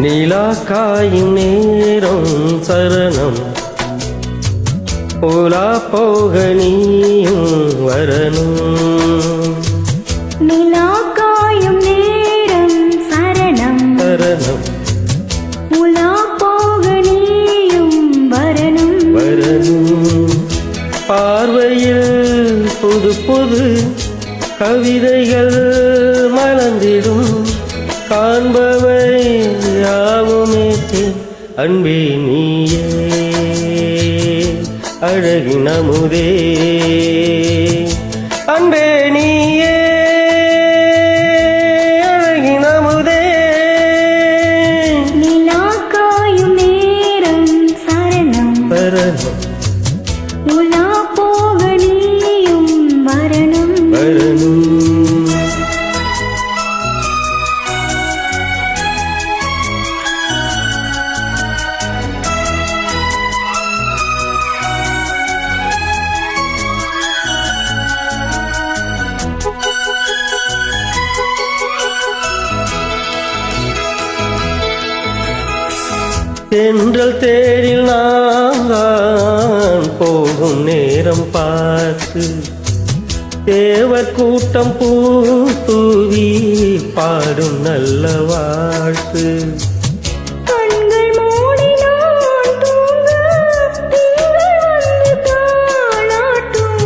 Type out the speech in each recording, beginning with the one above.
நிலா காயும் நேரம் சரணம் உலா போக நீயும் வரணும். நிலா காயும் நேரம் சரணம் சரணம் உலா போக நீயும் வரணும். வரணும். பார்வையில் புது புது கவிதைகள் மலர்ந்திடும். காண்பவை யாவுமே அன்பே நீயே அழகின் அமுதே அன்பே நீயே அழகின் அமுதே. நிலா காயும் நேரம் சரணம் சரணம் உலா போக நீயும் வரணும். வரணும். தென்றல் தேரில் நான் போகும் நேரம் பார்த்து தேவர் கூட்டம் பூ தூவி பாடும் நல்ல வாழ்த்து. கண்கள் மூடி நான் தூங்க திங்கள் வந்து தாளாட்டும்.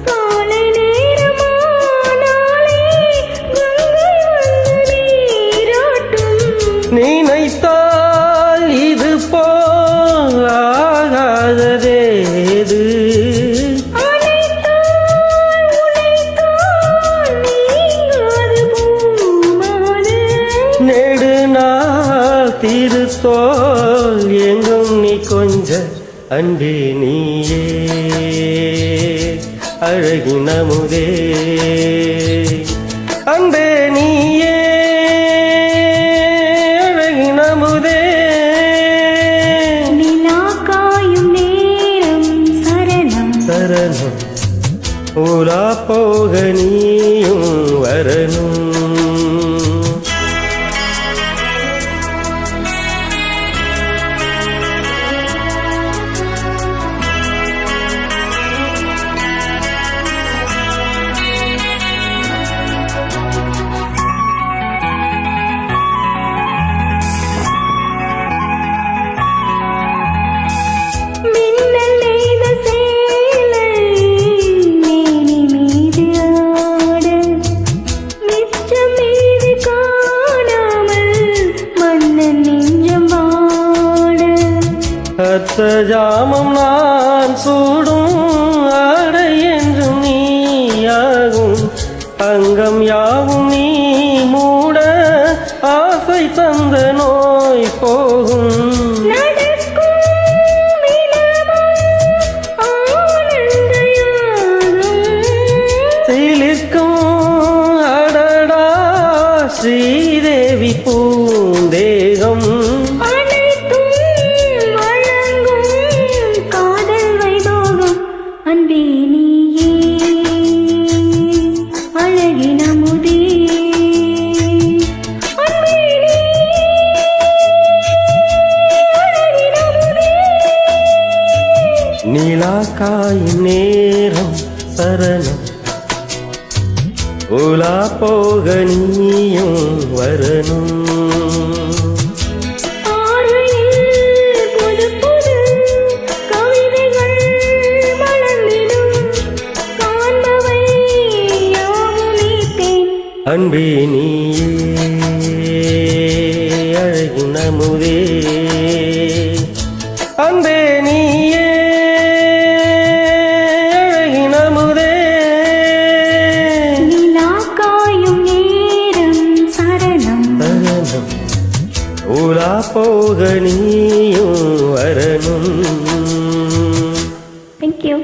காலை நேரமானாலே கங்கை வந்து நீராட்டும். நினைத்தால் இது போல் ஆகாததேது. நெடுநாள் திருத்தோல் எங்கும் நீ கொஞ்ச அன்பே நீயே அழகின் அமுதே அன்பே நீயே அழகின் அமுதே. நிலா காயும் நேரம் சரணம் சரணம் உலா போக நீயும் வரணும். மின்னல் நெய்த சேலை மேனி மீது ஆட மிச்சம் மீது காணாமல் மன்னன் நெஞ்சம் வாட. அத்த ஜாமம் நான் சூடும் ஆடை என்றும் நீயாகும். அங்கம் யாவும் நீ மூட ஆசை தந்த நோய் போகும். சிலிர்க்கும் அடடா ஸ்ரீதேவி பூந்தேகம். காதல் வைபோகம் அன்பே நீயே அழகின் அமுதே அன்பே அழகின் அமுதே. நிலா காயும் நேரம் சரணம் உலா போக நீயும் வரணும். பார்வையில் புது புது கவிதைகள் மலர்ந்திடும். காண்பவை யாவும் நீத்தேன் அன்பே நீயே அழகின் அமுதே அன்பே நீயே அழகின் அமுதே. நிலா காயும் நேரம் சரணம் சரணம் உலா போக நீயும் வரணும். Thank you.